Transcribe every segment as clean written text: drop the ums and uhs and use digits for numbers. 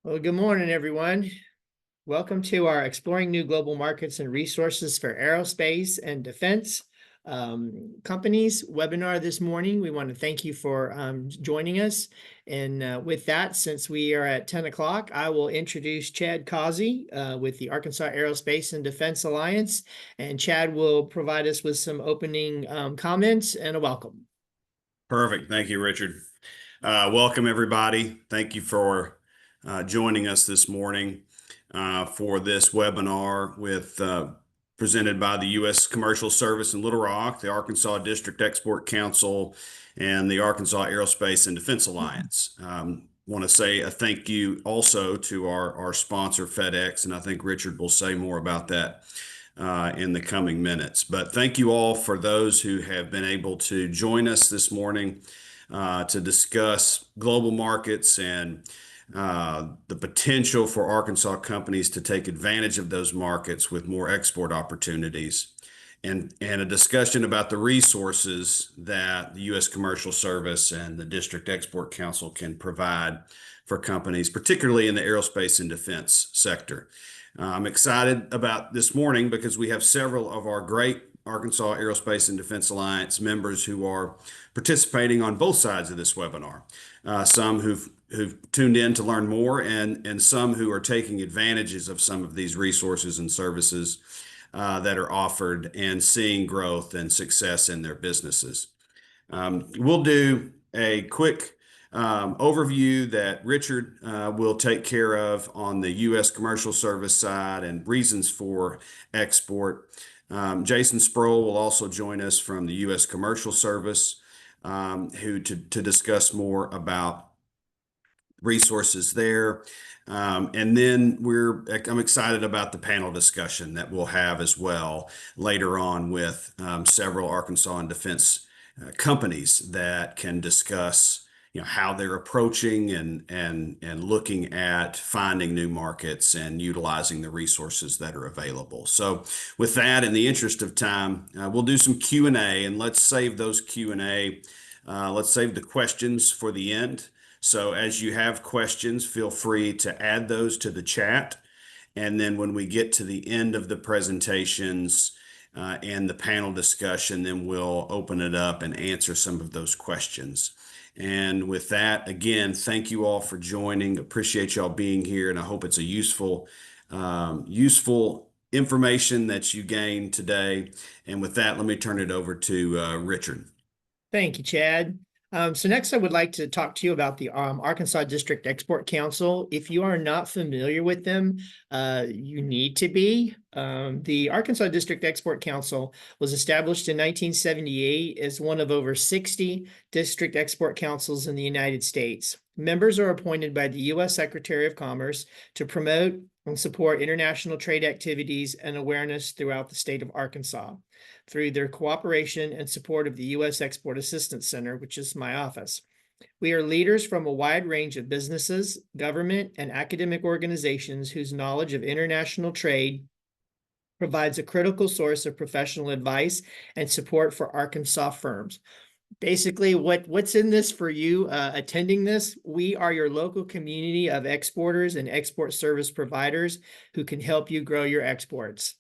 Well, good morning, everyone. Welcome to our Exploring New Global Markets and Resources for Aerospace and Defense Companies webinar this morning. We want to thank you for joining us. And with that, since we are at 10 o'clock, I will introduce Chad Causey with the Arkansas Aerospace and Defense Alliance. And Chad will provide us with some opening comments and a welcome. Perfect. Thank you, Richard. Welcome, everybody. Thank you for joining us this morning for this webinar presented by the U.S. Commercial Service in Little Rock, the Arkansas District Export Council, and the Arkansas Aerospace and Defense Alliance. Want to say a thank you also to our sponsor, FedEx, and I think Richard will say more about that in the coming minutes. But thank you all for those who have been able to join us this morning to discuss global markets and the potential for Arkansas companies to take advantage of those markets with more export opportunities, and a discussion about the resources that the U.S. Commercial Service and the District Export Council can provide for companies, particularly in the aerospace and defense sector. I'm excited about this morning because we have several of our great Arkansas Aerospace and Defense Alliance members who are participating on both sides of this webinar. Some who've tuned in to learn more, and some who are taking advantages of some of these resources and services that are offered and seeing growth and success in their businesses. We'll do a quick overview that Richard will take care of on the U.S. Commercial Service side and reasons for export. Jason Sproule will also join us from the U.S. Commercial Service to discuss more about resources there. And then I'm excited about the panel discussion that we'll have as well later on with several Arkansas and defense companies that can discuss how they're approaching and looking at finding new markets and utilizing the resources that are available. So with that, in the interest of time, we'll do some Q&A, and let's save those Q&A. Let's save the questions for the end. So as you have questions, feel free to add those to the chat. And then when we get to the end of the presentations and the panel discussion, then we'll open it up and answer some of those questions. And with that, again, thank you all for joining. Appreciate y'all being here, and I hope it's a useful information that you gained today. And with that, let me turn it over to Richard. Thank you, Chad. So next, I would like to talk to you about the Arkansas District Export Council. If you are not familiar with them, you need to be. The Arkansas District Export Council was established in 1978 as one of over 60 district export councils in the United States. Members are appointed by the U.S. Secretary of Commerce to promote and support international trade activities and awareness throughout the state of Arkansas through their cooperation and support of the U.S. Export Assistance Center, which is my office. We are leaders from a wide range of businesses, government, and academic organizations whose knowledge of international trade provides a critical source of professional advice and support for Arkansas firms. Basically, what's in this for you attending this? We are your local community of exporters and export service providers who can help you grow your exports.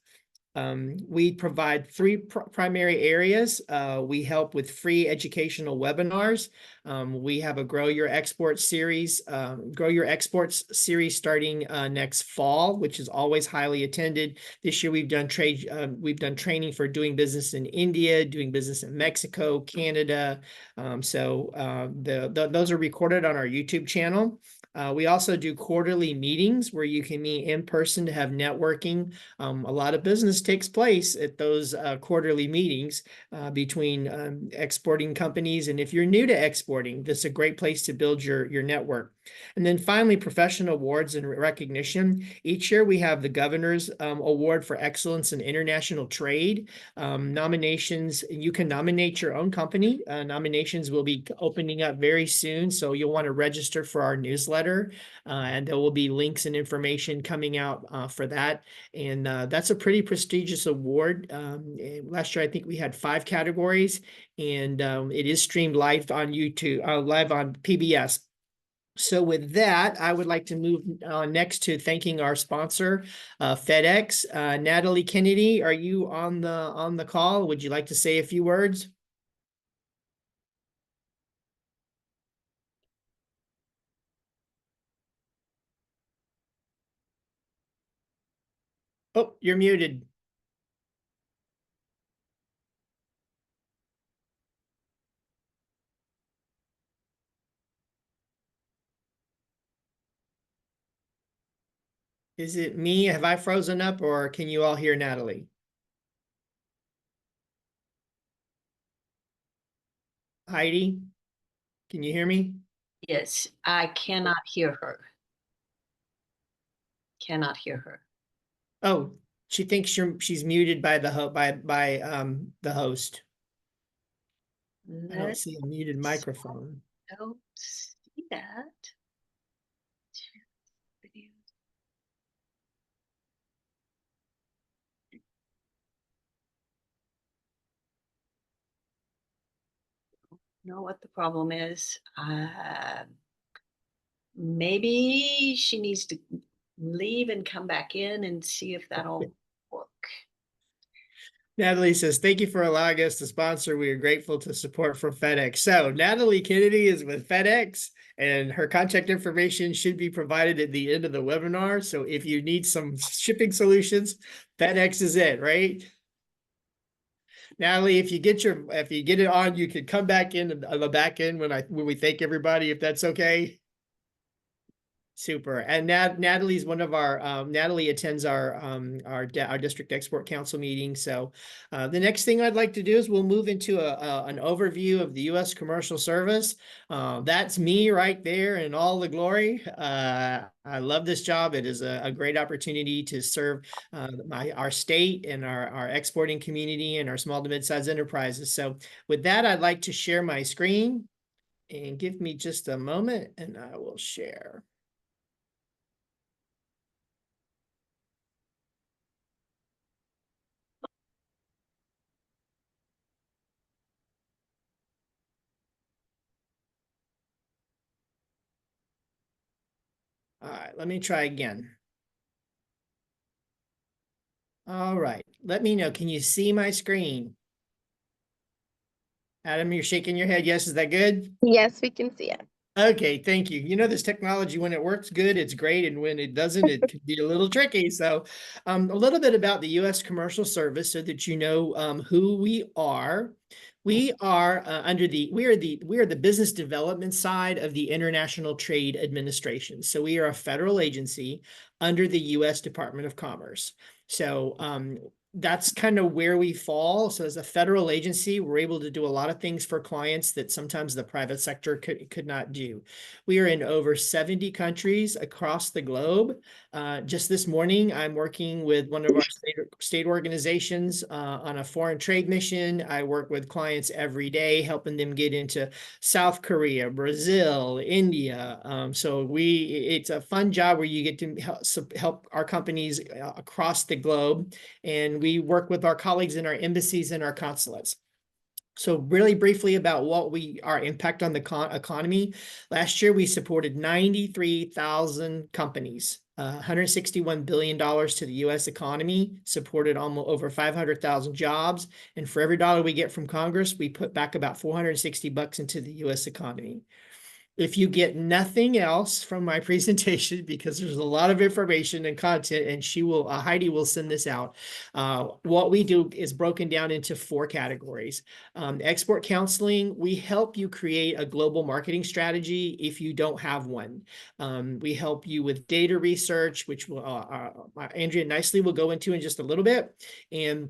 We provide three primary areas. We help with free educational webinars. We have a Grow Your Exports series starting next fall, which is always highly attended. This year we've done training for doing business in India, doing business in Mexico, Canada. Those are recorded on our YouTube channel. We also do quarterly meetings where you can meet in person to have networking. A lot of business takes place at those quarterly meetings between exporting companies. And if you're new to exporting, this is a great place to build your network. And then finally, professional awards and recognition. Each year we have the Governor's Award for Excellence in International Trade. Nominations, you can nominate your own company. Nominations will be opening up very soon, so you'll want to register for our newsletter, and there will be links and information coming out for that. And that's a pretty prestigious award. Last year, I think we had 5 categories, and it is streamed live on YouTube, live on PBS. So with that, I would like to move next to thanking our sponsor, FedEx. Natalie Kennedy, are you on the call? Would you like to say a few words? Oh, you're muted. Is it me? Have I frozen up, or can you all hear Natalie? Heidi, can you hear me? Yes, I cannot hear her. Cannot hear her. Oh, she thinks she's muted by the host. I don't Let's see a muted microphone. don't see that. Video. Know what the problem is. Maybe she needs to leave and come back in and see if that'll work. Natalie says, thank you for allowing us to sponsor. We are grateful to support from FedEx. So Natalie Kennedy is with FedEx, and her contact information should be provided at the end of the webinar. So if you need some shipping solutions, FedEx is it, right? Natalie, if you get it on, you can come back in on the back end when we thank everybody, if that's okay. Super. And Natalie's one of our Natalie attends our district export council meeting. So the next thing I'd like to do is we'll move into an overview of the U.S. commercial service. That's me right there in all the glory. I love this job. It is a great opportunity to serve our state and our exporting community and our small to mid-sized enterprises. So with that, I'd like to share my screen, and give me just a moment and I will share. All right, let me try again. All right, let me know. Can you see my screen? Adam, you're shaking your head. Yes, is that good? Yes, we can see it. Okay, thank you. You know, this technology, when it works good, it's great. And when it doesn't, it can be a little tricky. So a little bit about the U.S. Commercial Service so that you know who we are. We are we are the business development side of the International Trade Administration. So we are a federal agency under the U.S. Department of Commerce. So that's kind of where we fall. So as a federal agency, we're able to do a lot of things for clients that sometimes the private sector could not do. We are in over 70 countries across the globe. Just this morning, I'm working with one of our state organizations on a foreign trade mission. I work with clients every day, helping them get into South Korea, Brazil, India. So it's a fun job where you get to help our companies across the globe. And we work with our colleagues in our embassies and our consulates. So really briefly about our impact on the economy. Last year, we supported 93,000 companies, $161 billion to the U.S. economy, supported almost over 500,000 jobs. And for every dollar we get from Congress, we put back about $460 into the U.S. economy. If you get nothing else from my presentation, because there's a lot of information and content, and Heidi will send this out. What we do is broken down into 4 categories. Export counseling, we help you create a global marketing strategy if you don't have one. We help you with data research, which Andrea Nisely will go into in just a little bit. And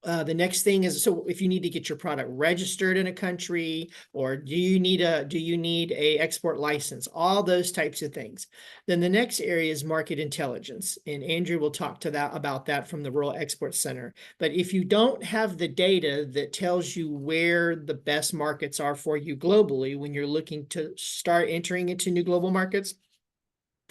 the next thing is, so if you need to get your product registered in a country, or do you need a export license, all those types of things. Then the next area is market intelligence, and Andrew will talk about that from the Rural Export Center. But if you don't have the data that tells you where the best markets are for you globally when you're looking to start entering into new global markets,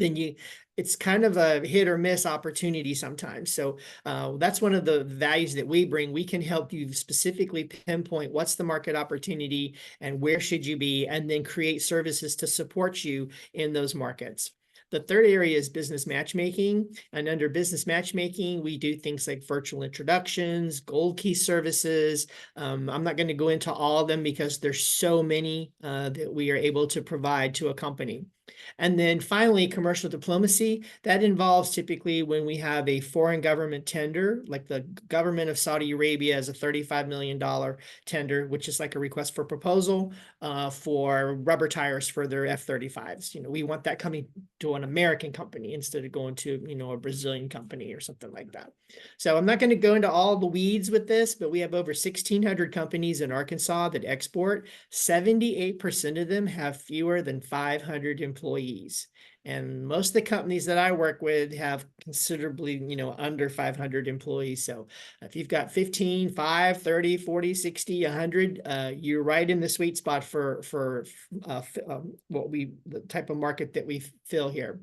then it's kind of a hit or miss opportunity sometimes. So that's one of the values that we bring. We can help you specifically pinpoint what's the market opportunity and where should you be, and then create services to support you in those markets. The third area is business matchmaking. And under business matchmaking, we do things like virtual introductions, gold key services. I'm not going to go into all of them because there's so many that we are able to provide to a company. And then finally, commercial diplomacy. That involves typically when we have a foreign government tender, like the government of Saudi Arabia has a $35 million tender, which is like a request for proposal for rubber tires for their F-35s. We want that coming to an American company instead of going to, a Brazilian company or something like that. So I'm not going to go into all the weeds with this, but we have over 1,600 companies in Arkansas that export. 78% of them have fewer than 500 employees. And most of the companies that I work with have considerably, under 500 employees. So if you've got 15, 5, 30, 40, 60, 100, you're right in the sweet spot for the type of market that we fill here.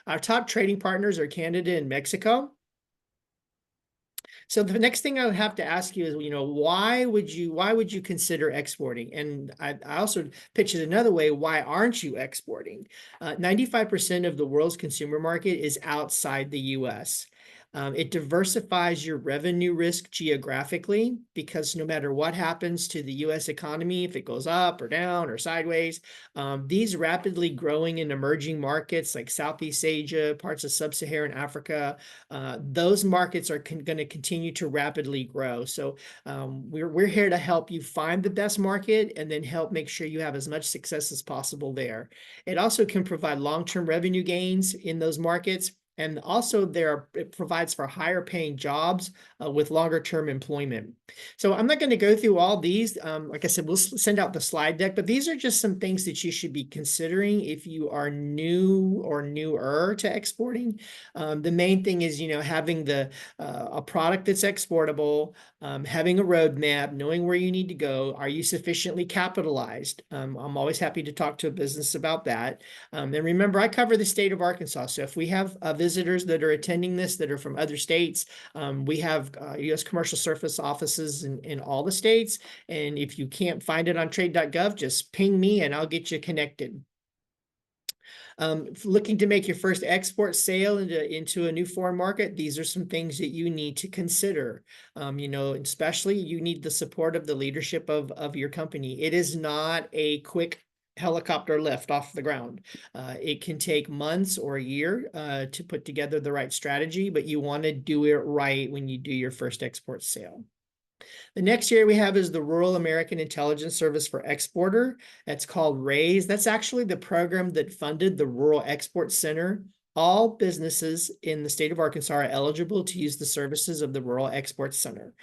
Our top trading partners are Canada and Mexico. So the next thing I would have to ask you is, why would you consider exporting? And I also pitch it another way: why aren't you exporting? 95% of the world's consumer market is outside the U.S. It diversifies your revenue risk geographically, because no matter what happens to the U.S. economy, if it goes up or down or sideways, these rapidly growing and emerging markets like Southeast Asia, parts of Sub-Saharan Africa, those markets are going to continue to rapidly grow. So we're here to help you find the best market and then help make sure you have as much success as possible there. It also can provide long-term revenue gains in those markets. And also it provides for higher paying jobs with longer term employment. So I'm not going to go through all these. Like I said, we'll send out the slide deck, but these are just some things that you should be considering if you are new or newer to exporting. The main thing is, having a product that's exportable, having a roadmap, knowing where you need to go. Are you sufficiently capitalized? I'm always happy to talk to a business about that. And remember, I cover the state of Arkansas. So if we have visitors that are attending this that are from other states, we have U.S. Commercial Service offices in all the states. And if you can't find it on trade.gov, just ping me and I'll get you connected. Looking to make your first export sale into a new foreign market, these are some things that you need to consider. Especially you need the support of the leadership of your company. It is not a quick helicopter lift off the ground. It can take months or a year to put together the right strategy, but you want to do it right when you do your first export sale. The next area we have is the Rural American Intelligence Service for Exporter. That's called RAISE. That's actually the program that funded the Rural Export Center. All businesses in the state of Arkansas are eligible to use the services of the Rural Export Center.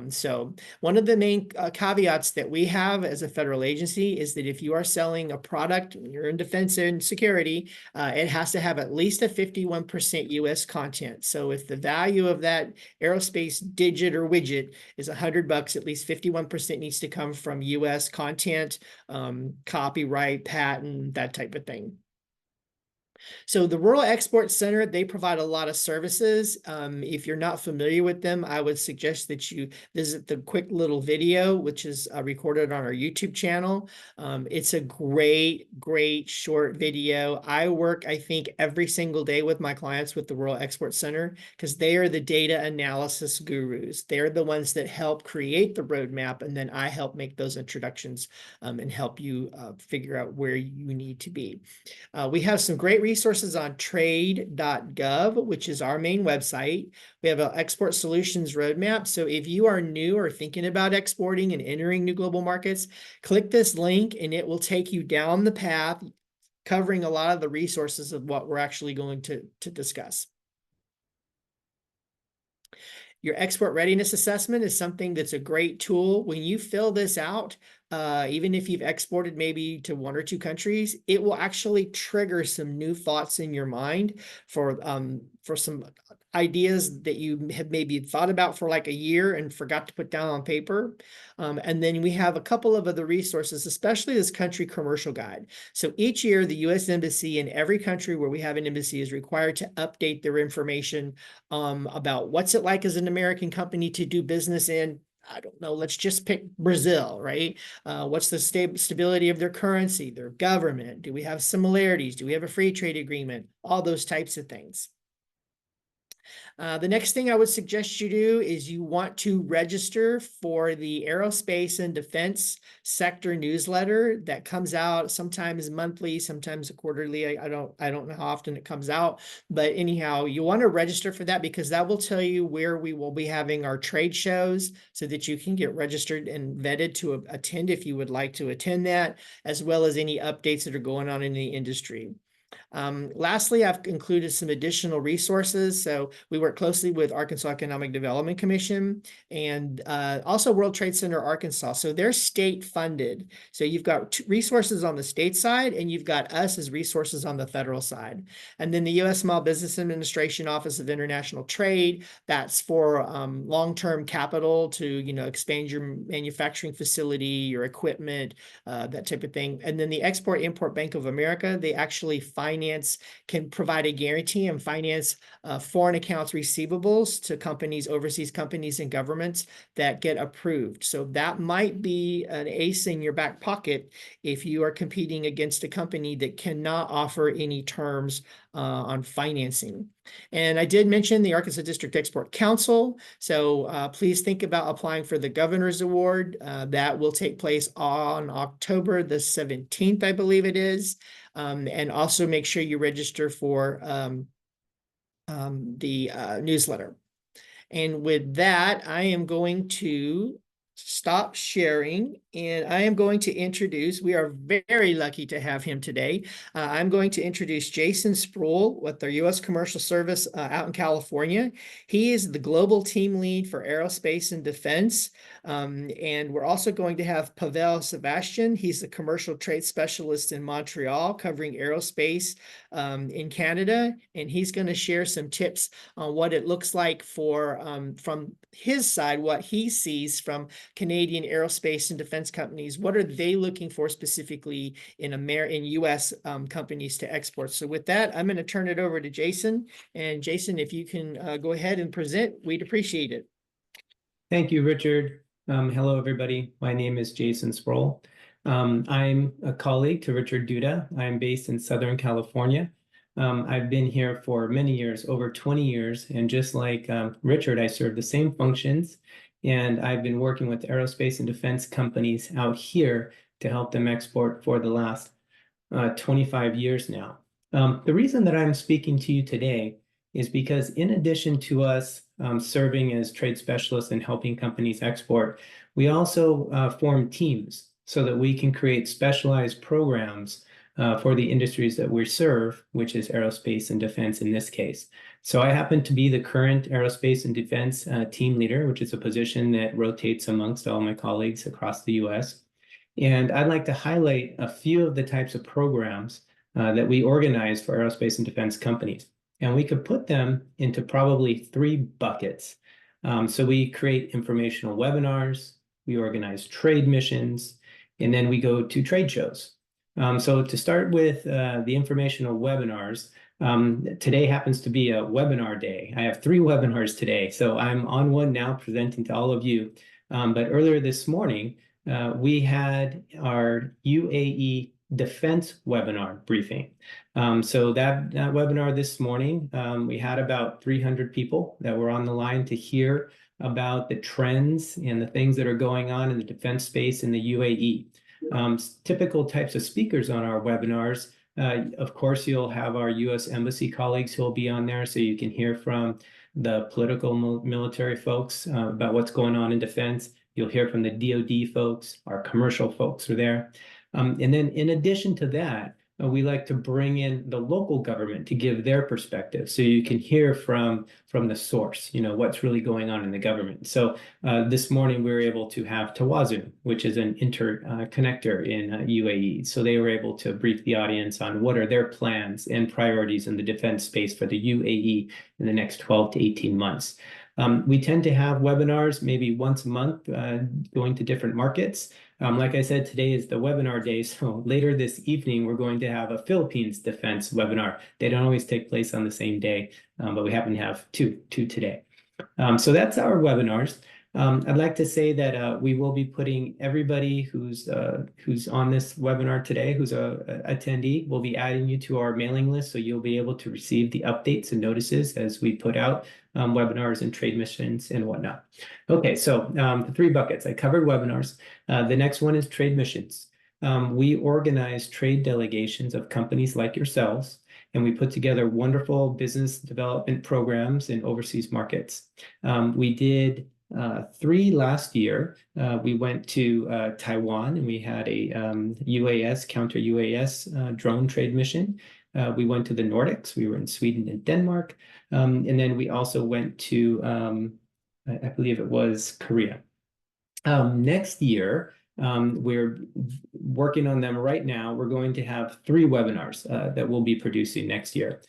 So one of the main caveats that we have as a federal agency is that if you are selling a product, you're in defense and security, it has to have at least a 51% U.S. content. So if the value of that aerospace digit or widget is $100, at least 51% needs to come from U.S. content, copyright, patent, that type of thing. So the Rural Export Center, they provide a lot of services. If you're not familiar with them, I would suggest that you visit the quick little video, which is recorded on our YouTube channel. It's a great short video. I work, I think, every single day with my clients with the Rural Export Center because they are the data analysis gurus. They're the ones that help create the roadmap, and then I help make those introductions and help you figure out where you need to be. We have some great resources on trade.gov, which is our main website. We have an export solutions roadmap. So if you are new or thinking about exporting and entering new global markets, click this link and it will take you down the path, covering a lot of the resources of what we're actually going to discuss. Your export readiness assessment is something that's a great tool. When you fill this out, even if you've exported maybe to 1 or 2 countries, it will actually trigger some new thoughts in your mind for some ideas that you have maybe thought about for like a year and forgot to put down on paper. And then we have a couple of other resources, especially this country commercial guide. So each year, the U.S. Embassy in every country where we have an embassy is required to update their information about what's it like as an American company to do business in, I don't know, let's just pick Brazil, right? What's the stability of their currency, their government? Do we have similarities? Do we have a free trade agreement? All those types of things. The next thing I would suggest you do is you want to register for the aerospace and defense sector newsletter that comes out sometimes monthly, sometimes quarterly. I don't know how often it comes out, but anyhow, you want to register for that because that will tell you where we will be having our trade shows so that you can get registered and vetted to attend if you would like to attend that, as well as any updates that are going on in the industry. Lastly, I've included some additional resources. So we work closely with Arkansas Economic Development Commission and also World Trade Center Arkansas. So they're state funded. So you've got resources on the state side and you've got us as resources on the federal side. And then the U.S. Small Business Administration Office of International Trade, that's for long-term capital to, expand your manufacturing facility, your equipment, that type of thing. And then the Export-Import Bank of America, they actually can provide a guarantee and finance foreign accounts receivables to companies, overseas companies and governments that get approved. So that might be an ace in your back pocket if you are competing against a company that cannot offer any terms on financing. And I did mention the Arkansas District Export Council. So please think about applying for the Governor's Award. That will take place on October the 17th, I believe it is. And also make sure you register for the newsletter. And with that, I am going to stop sharing and I am going to introduce, we are very lucky to have him today. I'm going to introduce Jason Sproule with their U.S. Commercial Service out in California. He is the global team lead for aerospace and defense. And we're also going to have Pavel Sevastian. He's the commercial trade specialist in Montreal covering aerospace in Canada. And he's going to share some tips on what it looks like for from his side, what he sees from Canadian aerospace and defense companies. What are they looking for specifically in U.S. companies to export? So with that, I'm going to turn it over to Jason. And Jason, if you can go ahead and present, we'd appreciate it. Thank you, Richard. Hello, everybody. My name is Jason Sproule. I'm a colleague to Richard Duda. I'm based in Southern California. I've been here for many years, over 20 years, and just like Richard, I serve the same functions, and I've been working with aerospace and defense companies out here to help them export for the last 25 years now. The reason that I'm speaking to you today is because in addition to us serving as trade specialists and helping companies export, we also form teams so that we can create specialized programs for the industries that we serve, which is aerospace and defense in this case. So I happen to be the current aerospace and defense team leader, which is a position that rotates amongst all my colleagues across the US. And I'd like to highlight a few of the types of programs that we organize for aerospace and defense companies. And we could put them into probably 3 buckets. So we create informational webinars, we organize trade missions, and then we go to trade shows. So to start with the informational webinars, today happens to be a webinar day. I have 3 webinars today, so I'm on one now presenting to all of you. But earlier this morning, we had our UAE defense webinar briefing. So that webinar this morning, we had about 300 people that were on the line to hear about the trends and the things that are going on in the defense space in the UAE. Typical types of speakers on our webinars, of course, you'll have our U.S. Embassy colleagues who will be on there, so you can hear from the political military folks about what's going on in defense. You'll hear from the DoD folks, our commercial folks are there. And then in addition to that, we like to bring in the local government to give their perspective, so you can hear from the source, what's really going on in the government. So this morning we were able to have Tawazu, which is an interconnector in UAE. So they were able to brief the audience on what are their plans and priorities in the defense space for the UAE in the next 12 to 18 months. We tend to have webinars maybe once a month, going to different markets. Like I said, today is the webinar day, so later this evening, we're going to have a Philippines defense webinar. They don't always take place on the same day, but we happen to have two today. So that's our webinars. I'd like to say that we will be putting everybody who's on this webinar today, who's a attendee, we'll be adding you to our mailing list, so you'll be able to receive the updates and notices as we put out webinars and trade missions and whatnot. Okay, so the 3 buckets. I covered webinars. The next one is trade missions. We organize trade delegations of companies like yourselves, and we put together wonderful business development programs in overseas markets. We did 3 last year. We went to Taiwan, and we had a UAS, counter UAS drone trade mission. We went to the Nordics. We were in Sweden and Denmark. And then we also went to, I believe it was Korea. Next year, we're working on them right now. We're going to have 3 webinars that we'll be producing next year,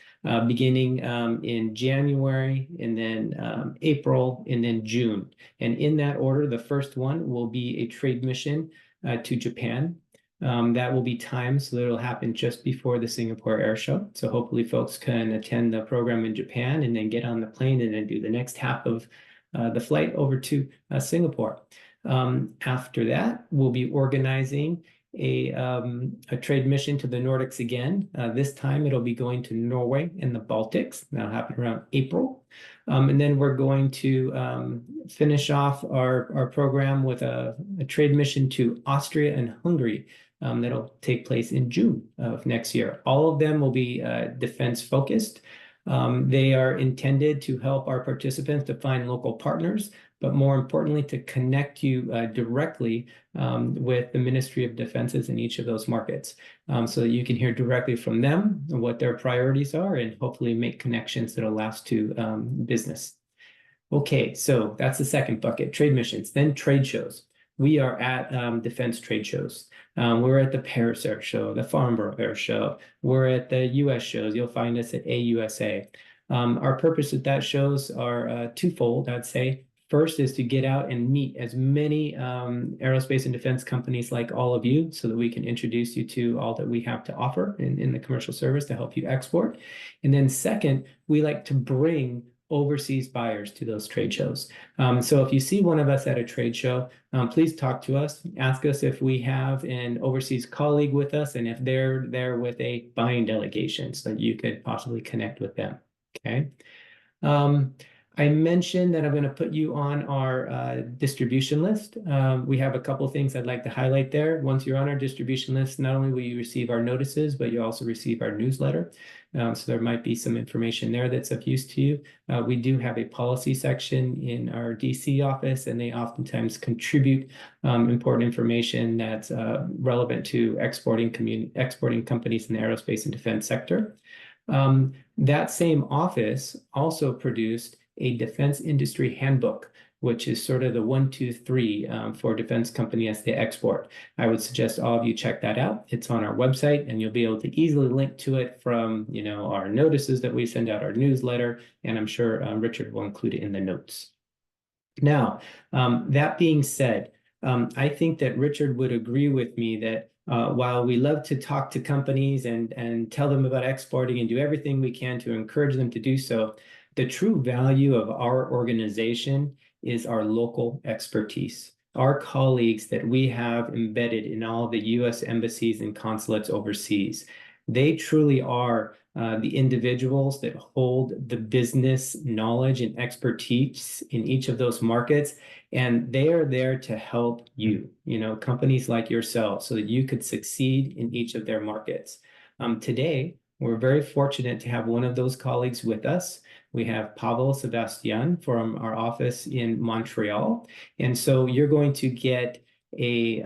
beginning in January, and then April, and then June. And in that order, the first one will be a trade mission to Japan. That will be timed so that it'll happen just before the Singapore Air Show. So hopefully folks can attend the program in Japan and then get on the plane and then do the next half of the flight over to Singapore. After that, we'll be organizing a trade mission to the Nordics again. This time it'll be going to Norway and the Baltics. That'll happen around April. And then we're going to finish off our program with a trade mission to Austria and Hungary. That'll take place in June of next year. All of them will be defense focused. They are intended to help our participants to find local partners, but more importantly, to connect you directly with the Ministry of Defenses in each of those markets, so that you can hear directly from them what their priorities are and hopefully make connections that'll last to business. Okay, so that's the second bucket, trade missions. Then trade shows. We are at defense trade shows. We're at the Paris Air Show, the Farnborough Air Show. We're at the US shows. You'll find us at AUSA. Our purpose at that shows are twofold, I'd say. First is to get out and meet as many aerospace and defense companies like all of you, so that we can introduce you to all that we have to offer in the commercial service to help you export. And then second, we like to bring overseas buyers to those trade shows. So if you see one of us at a trade show, please talk to us. Ask us if we have an overseas colleague with us and if they're there with a buying delegation, so that you could possibly connect with them. Okay. I mentioned that I'm going to put you on our distribution list. We have a couple of things I'd like to highlight there. Once you're on our distribution list, not only will you receive our notices, but you also receive our newsletter. So there might be some information there that's of use to you. We do have a policy section in our DC office, and they oftentimes contribute important information that's relevant to exporting companies in the aerospace and defense sector. That same office also produced a defense industry handbook, which is sort of the 1, 2, 3 for defense company as they export. I would suggest all of you check that out. It's on our website, and you'll be able to easily link to it from our notices that we send out, our newsletter, and I'm sure Richard will include it in the notes. Now, that being said, I think that Richard would agree with me that while we love to talk to companies and tell them about exporting and do everything we can to encourage them to do so, the true value of our organization is our local expertise. Our colleagues that we have embedded in all the U.S. embassies and consulates overseas, they truly are the individuals that hold the business knowledge and expertise in each of those markets, and they are there to help you, companies like yourselves, so that you could succeed in each of their markets. Today, we're very fortunate to have one of those colleagues with us. We have Pavel Sevastian from our office in Montreal. And so you're going to get a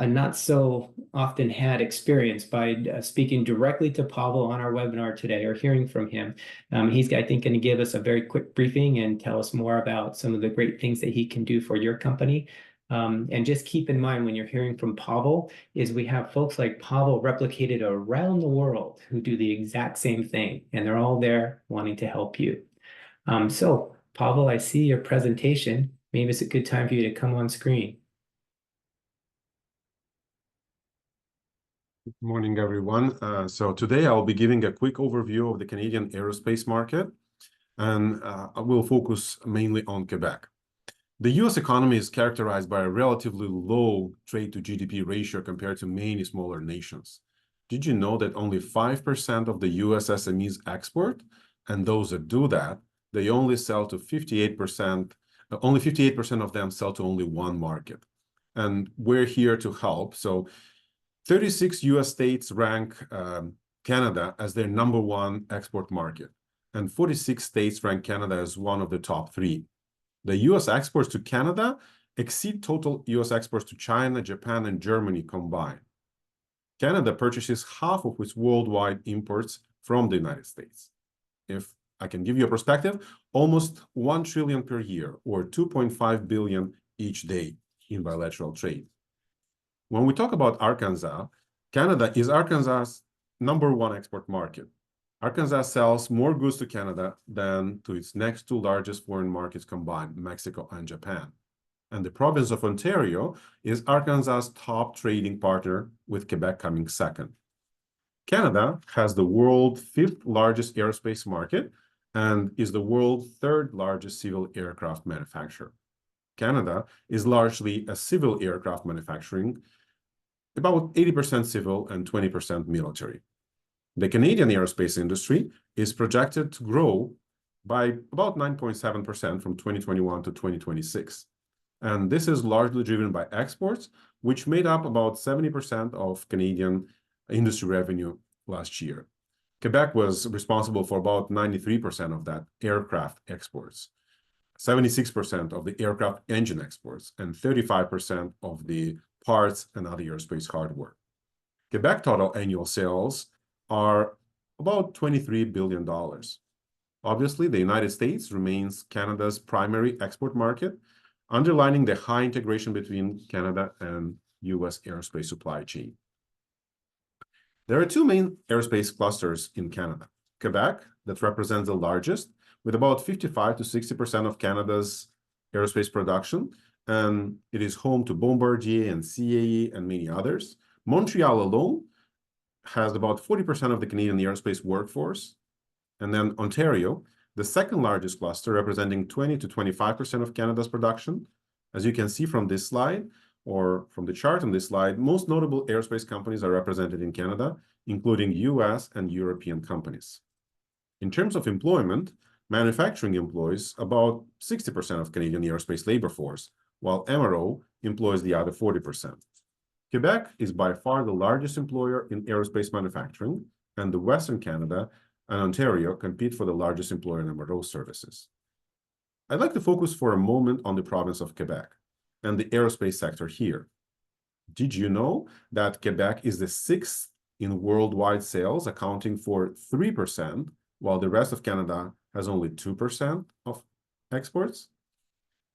not so often had experience by speaking directly to Pavel on our webinar today, or hearing from him. He's, I think, going to give us a very quick briefing and tell us more about some of the great things that he can do for your company. And just keep in mind, when you're hearing from Pavel, is we have folks like Pavel replicated around the world who do the exact same thing, and they're all there wanting to help you. So Pavel, I see your presentation. Maybe it's a good time for you to come on screen. Good morning, everyone. So today I'll be giving a quick overview of the Canadian aerospace market, and I will focus mainly on Quebec. The US economy is characterized by a relatively low trade to GDP ratio compared to many smaller nations. Did you know that only 5% of the US SMEs export? And those that do that, they only sell to 58%, only 58% of them sell to only one market. And we're here to help. So 36 US states rank Canada as their #1 export market, and 46 states rank Canada as one of the top 3. The US exports to Canada exceed total US exports to China, Japan, and Germany combined. Canada purchases half of its worldwide imports from the United States. If I can give you a perspective, almost 1 trillion per year, or 2.5 billion each day in bilateral trade. When we talk about Arkansas, Canada is Arkansas's #1 export market. Arkansas sells more goods to Canada than to its next 2 largest foreign markets combined, Mexico and Japan. And the province of Ontario is Arkansas's top trading partner, with Quebec coming second. Canada has the world's 5th largest aerospace market and is the world's 3rd largest civil aircraft manufacturer. Canada is largely a civil aircraft manufacturing, about 80% civil and 20% military. The Canadian aerospace industry is projected to grow by about 9.7% from 2021 to 2026. And this is largely driven by exports, which made up about 70% of Canadian industry revenue last year. Quebec was responsible for about 93% of that aircraft exports, 76% of the aircraft engine exports, and 35% of the parts and other aerospace hardware. Quebec total annual sales are about $23 billion. Obviously, the United States remains Canada's primary export market, underlining the high integration between Canada and US aerospace supply chain. There are 2 main aerospace clusters in Canada. Quebec, that represents the largest, with about 55 to 60% of Canada's aerospace production, and it is home to Bombardier and CAE and many others. Montreal alone has about 40% of the Canadian aerospace workforce. And then Ontario, the 2nd largest cluster, representing 20 to 25% of Canada's production. As you can see from this slide, or from the chart on this slide, most notable aerospace companies are represented in Canada, including US and European companies. In terms of employment, manufacturing employs about 60% of Canadian aerospace labor force, while MRO employs the other 40%. Quebec is by far the largest employer in aerospace manufacturing, and the Western Canada and Ontario compete for the largest employer in MRO services. I'd like to focus for a moment on the province of Quebec and the aerospace sector here. Did you know that Quebec is the 6th in worldwide sales, accounting for 3%, while the rest of Canada has only 2% of exports?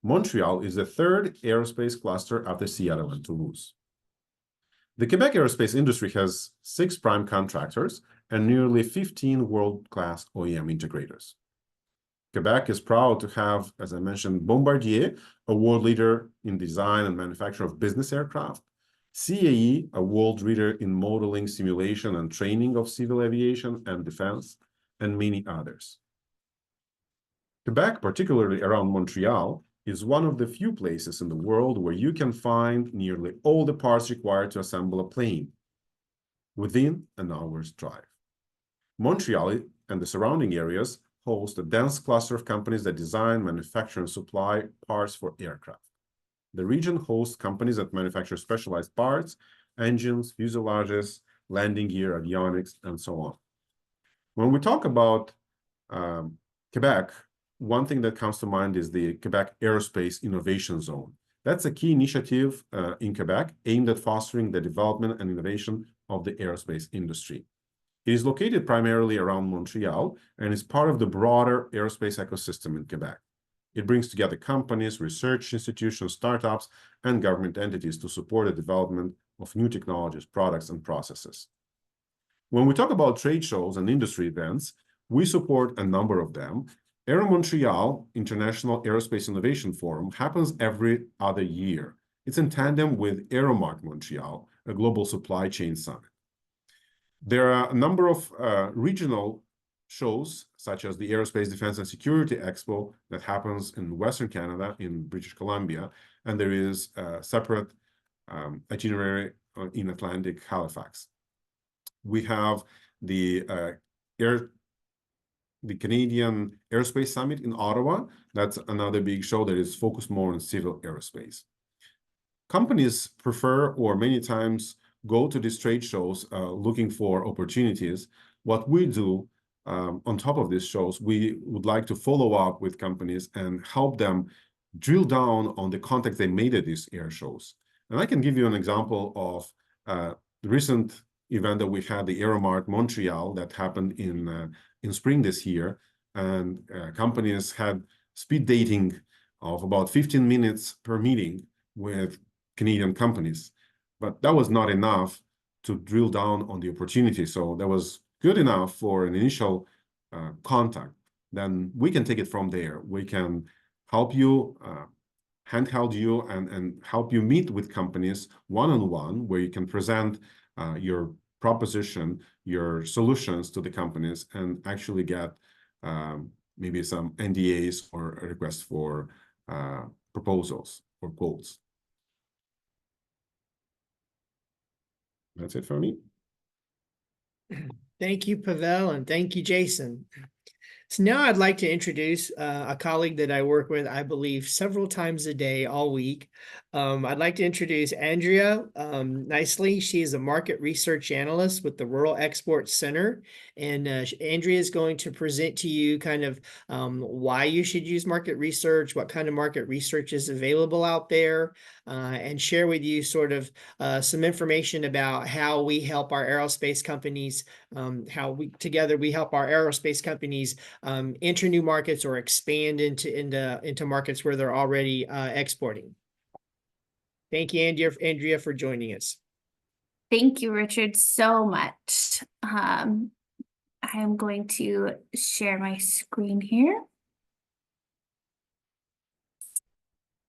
Montreal is the 3rd aerospace cluster after Seattle and Toulouse. The Quebec aerospace industry has 6 prime contractors and nearly 15 world-class OEM integrators. Quebec is proud to have, as I mentioned, Bombardier, a world leader in design and manufacture of business aircraft, CAE, a world leader in modeling, simulation, and training of civil aviation and defense, and many others. Quebec, particularly around Montreal, is one of the few places in the world where you can find nearly all the parts required to assemble a plane within an hour's drive. Montreal and the surrounding areas host a dense cluster of companies that design, manufacture, and supply parts for aircraft. The region hosts companies that manufacture specialized parts, engines, fuselages, landing gear, avionics, and so on. When we talk about Quebec, one thing that comes to mind is the Quebec Aerospace Innovation Zone That's a key initiative in Quebec aimed at fostering the development and innovation of the aerospace industry. It is located primarily around Montreal and is part of the broader aerospace ecosystem in Quebec. It brings together companies, research institutions, startups, and government entities to support the development of new technologies, products, and processes. When we talk about trade shows and industry events, we support a number of them. Aero Montreal International Aerospace Innovation Forum happens every other year. It's in tandem with Aeromark Montreal, a global supply chain summit. There are a number of regional shows, such as the Aerospace Defense and Security Expo that happens in Western Canada, in British Columbia, and there is a separate itinerary in Atlantic Halifax. We have the Canadian Aerospace Summit in Ottawa. That's another big show that is focused more on civil aerospace. Companies prefer, or many times go to these trade shows looking for opportunities. What we do on top of these shows, we would like to follow up with companies and help them drill down on the contacts they made at these air shows. And I can give you an example of the recent event that we had, the Aeromark Montreal, that happened in spring this year. And companies had speed dating of about 15 minutes per meeting with Canadian companies. But that was not enough to drill down on the opportunity. So that was good enough for an initial contact. Then we can take it from there. We can help you, handheld you, and help you meet with companies one-on-one, where you can present your proposition, your solutions to the companies, and actually get maybe some NDAs or a request for proposals or quotes. That's it for me. Thank you, Pavel, and thank you, Jason. So now I'd like to introduce a colleague that I work with, I believe, several times a day, all week. I'd like to introduce Andrea Nisely. She is a market research analyst with the Rural Export Center. And Andrea is going to present to you kind of why you should use market research, what kind of market research is available out there, and share with you sort of some information about how we help our aerospace companies, how we help our aerospace companies enter new markets or expand into markets where they're already exporting. Thank you, Andrea, for joining us. Thank you, Richard, so much. I am going to share my screen here.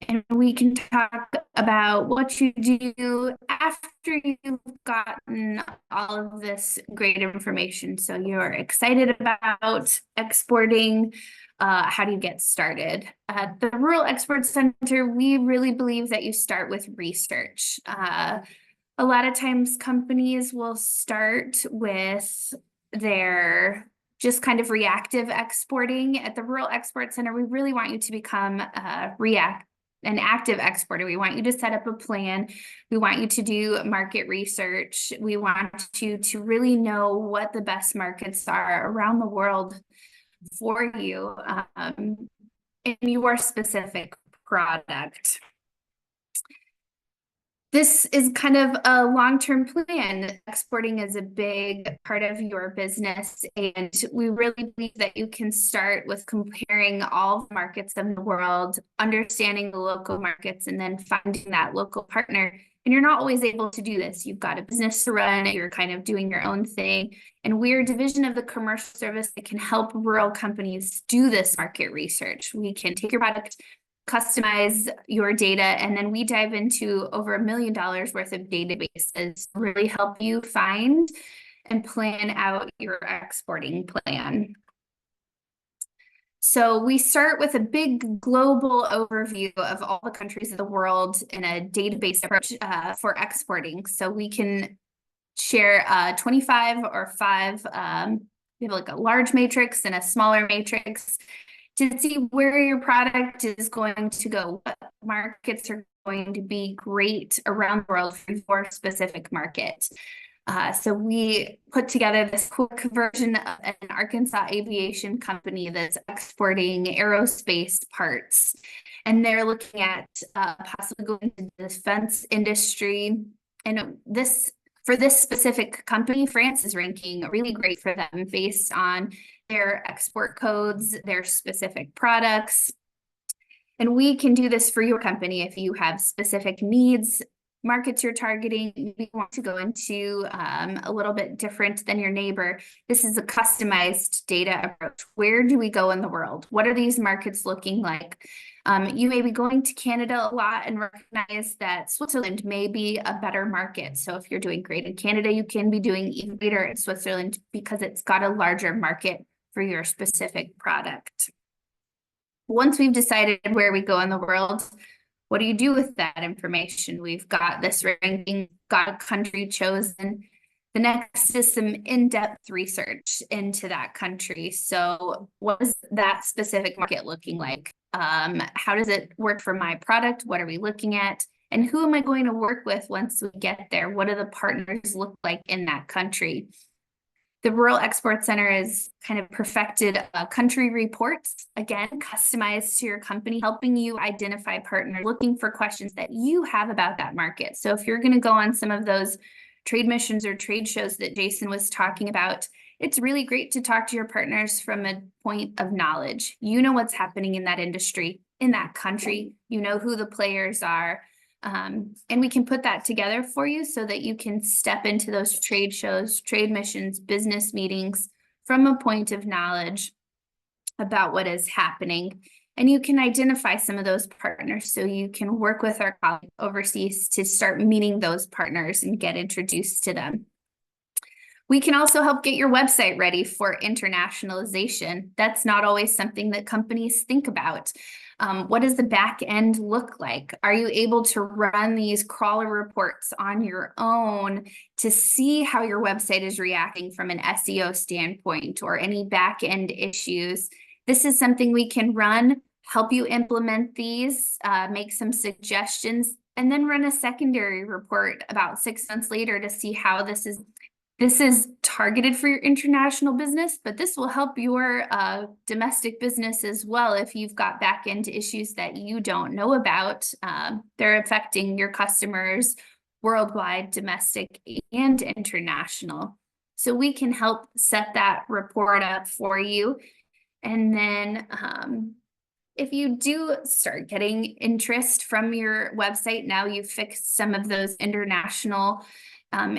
And we can talk about what you do after you've gotten all of this great information. So you're excited about exporting. How do you get started? At the Rural Export Center, we really believe that you start with research. A lot of times companies will start with their just kind of reactive exporting. At the Rural Export Center, we really want you to become an active exporter. We want you to set up a plan. We want you to do market research. We want you to really know what the best markets are around the world for you in your specific product. This is kind of a long-term plan. Exporting is a big part of your business, and we really believe that you can start with comparing all the markets in the world, understanding the local markets, and then finding that local partner. And you're not always able to do this. You've got a business to run, you're kind of doing your own thing. And we're a division of the commercial service that can help rural companies do this market research. We can take your product, customize your data, and then we dive into over $1 million worth of databases to really help you find and plan out your exporting plan. So we start with a big global overview of all the countries of the world in a database approach for exporting. So we can share 25 or 5, we have like a large matrix and a smaller matrix to see where your product is going to go, what markets are going to be great around the world for your specific market. So we put together this quick version of an Arkansas aviation company that's exporting aerospace parts. And they're looking at possibly going to the defense industry. And for this specific company, France is ranking really great for them based on their export codes, their specific products. And we can do this for your company if you have specific needs, markets you're targeting, we want to go into a little bit different than your neighbor. This is a customized data approach. Where do we go in the world? What are these markets looking like? You may be going to Canada a lot and recognize that Switzerland may be a better market. So if you're doing great in Canada, you can be doing even greater in Switzerland because it's got a larger market for your specific product. Once we've decided where we go in the world, what do you do with that information? We've got this ranking, got a country chosen. The next is some in-depth research into that country. So what is that specific market looking like? How does it work for my product? What are we looking at? And who am I going to work with once we get there? What do the partners look like in that country? The Rural Export Center is kind of perfected country reports, again, customized to your company, helping you identify partners, looking for questions that you have about that market. So if you're going to go on some of those trade missions or trade shows that Jason was talking about, it's really great to talk to your partners from a point of knowledge. You know what's happening in that industry, in that country. You know who the players are. And we can put that together for you so that you can step into those trade shows, trade missions, business meetings from a point of knowledge about what is happening. And you can identify some of those partners so you can work with our colleagues overseas to start meeting those partners and get introduced to them. We can also help get your website ready for internationalization. That's not always something that companies think about. What does the back end look like? Are you able to run these crawler reports on your own to see how your website is reacting from an SEO standpoint or any back end issues? This is something we can run, help you implement these, make some suggestions, and then run a secondary report about 6 months later to see how this is targeted for your international business, but this will help your domestic business as well if you've got back-end issues that you don't know about. They're affecting your customers worldwide, domestic, and international. So we can help set that report up for you. And then if you do start getting interest from your website, now you've fixed some of those international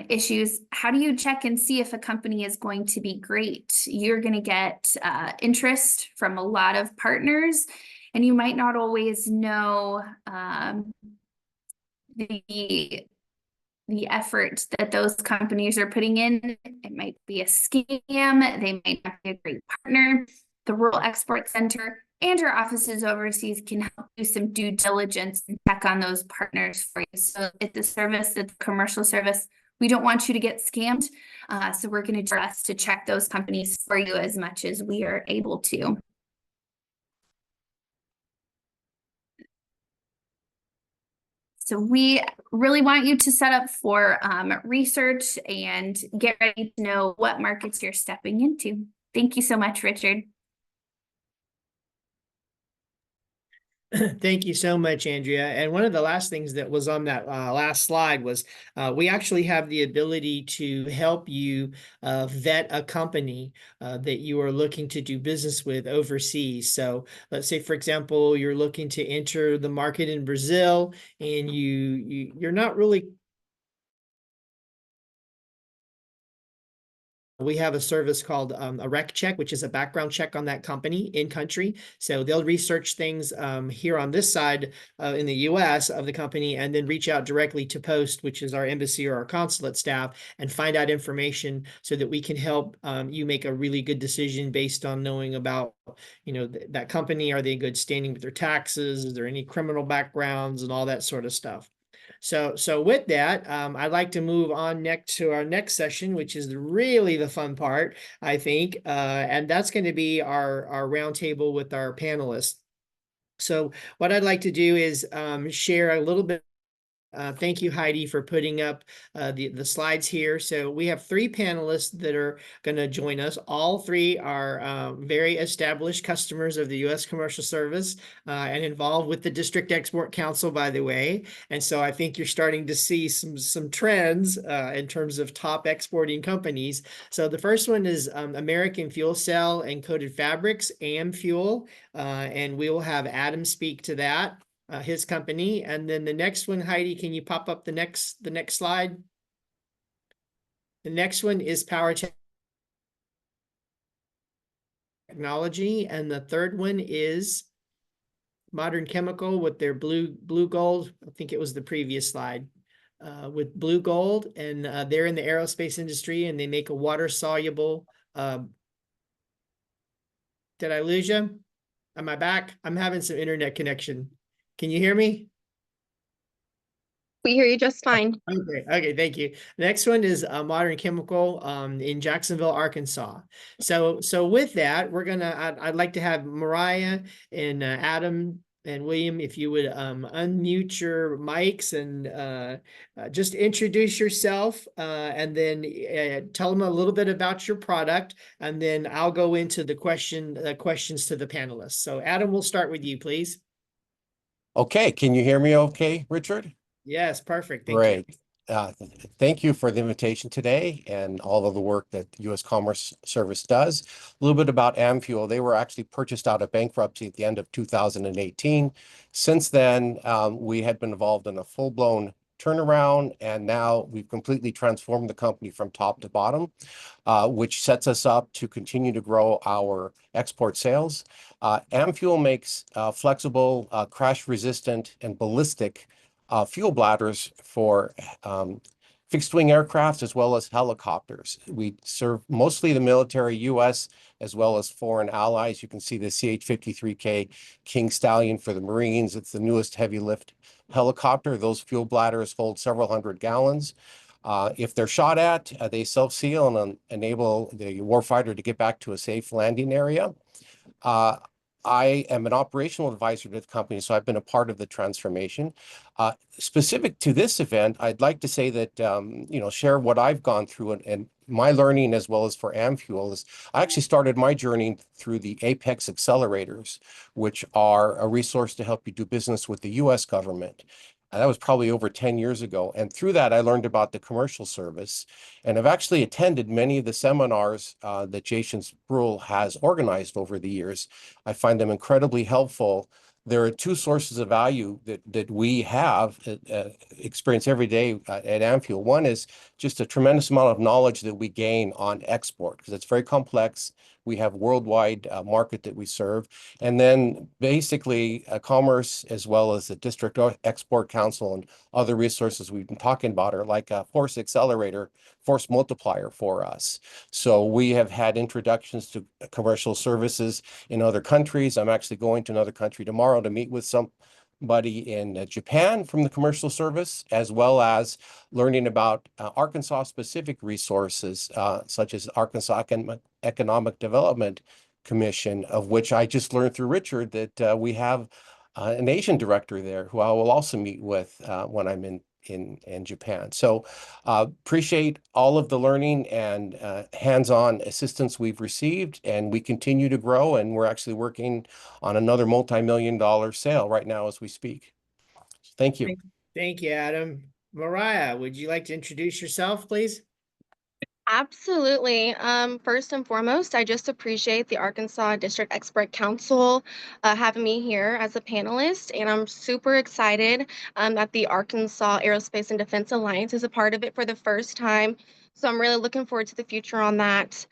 issues, how do you check and see if a company is going to be great? You're going to get interest from a lot of partners, and you might not always know the effort that those companies are putting in. It might be a scam. They might not be a great partner. The Rural Export Center and our offices overseas can help do some due diligence and check on those partners for you. So it's a service, it's a commercial service. We don't want you to get scammed. So we're going to do our best to check those companies for you as much as we are able to. So we really want you to set up for research and get ready to know what markets you're stepping into. Thank you so much, Richard. Thank you so much, Andrea. And one of the last things that was on that last slide was we actually have the ability to help you vet a company that you are looking to do business with overseas. So let's say, for example, you're looking to enter the market in Brazil and you're not really. We have a service called a rec check, which is a background check on that company in country. So they'll research things here on this side in the US of the company and then reach out directly to Post, which is our embassy or our consulate staff, and find out information so that we can help you make a really good decision based on knowing about, you know, that company. Are they in good standing with their taxes? Is there any criminal backgrounds and all that sort of stuff? So with that, I'd like to move on next to our next session, which is really the fun part, I think, and that's going to be our roundtable with our panelists. So what I'd like to do is share a little bit Thank you, Heidi, for putting up the slides here. So we have three panelists that are going to join us. All three are very established customers of the U.S. Commercial Service and involved with the District Export Council, by the way. And so I think you're starting to see some trends in terms of top exporting companies. So the first one is American Fuel Cell and Coated Fabrics, AmFuel, and we will have Adam speak to that. His company. And then the next one, Heidi, can you pop up the next slide? The next one is Power Technology. And the third one is Modern Chemical with their blue gold. I think it was the previous slide. With blue gold, and they're in the aerospace industry, and they make a water soluble. Did I lose you? Am I back? I'm having some internet connection. Can you hear me? We hear you just fine. Okay, thank you. Next one is Modern Chemical in Jacksonville, Arkansas. So with that, I'd like to have Mariah and Adam and William, if you would unmute your mics and just introduce yourself and then tell them a little bit about your product, and then I'll go into the questions to the panelists. So Adam, we'll start with you, please. Okay, can you hear me okay, Richard? Yes, perfect. Thank you. Great. Thank you for the invitation today and all of the work that the U.S. Commerce Service does. A little bit about AmFuel. They were actually purchased out of bankruptcy at the end of 2018. Since then, we had been involved in a full-blown turnaround, and now we've completely transformed the company from top to bottom, which sets us up to continue to grow our export sales. AmFuel makes flexible, crash-resistant, and ballistic fuel bladders for fixed-wing aircraft as well as helicopters. We serve mostly the military, U.S. as well as foreign allies. You can see the CH-53K King Stallion for the Marines. It's the newest heavy-lift helicopter. Those fuel bladders hold several hundred gallons. If they're shot at, they self-seal and enable the warfighter to get back to a safe landing area. I am an operational advisor to the company, so I've been a part of the transformation. Specific to this event, I'd like to say that, share what I've gone through and my learning as well as for AmFuel is I actually started my journey through the Apex accelerators, which are a resource to help you do business with the U.S. government. That was probably over 10 years ago. And through that, I learned about the commercial service. And I've actually attended many of the seminars that Jason Sproule has organized over the years. I find them incredibly helpful. There are two sources of value that we have experience every day at AmFuel. One is just a tremendous amount of knowledge that we gain on export, because it's very complex. We have worldwide market that we serve. And then basically commerce as well as the District Export Council and other resources we've been talking about are like a force accelerator, force multiplier for us. So we have had introductions to commercial services in other countries. I'm actually going to another country tomorrow to meet with somebody in Japan from the commercial service, as well as learning about Arkansas-specific resources, such as Arkansas Economic Development Commission, of which I just learned through Richard that we have an Asian director there who I will also meet with when I'm in Japan. So appreciate all of the learning and hands-on assistance we've received, and we continue to grow, and we're actually working on another multi-million-dollar sale right now as we speak. Thank you. Thank you, Adam. Mariah, would you like to introduce yourself, please? Absolutely. First and foremost, I just appreciate the Arkansas District Expert Council having me here as a panelist, and I'm super excited that the Arkansas Aerospace and Defense Alliance is a part of it for the first time. So I'm really looking forward to the future on that.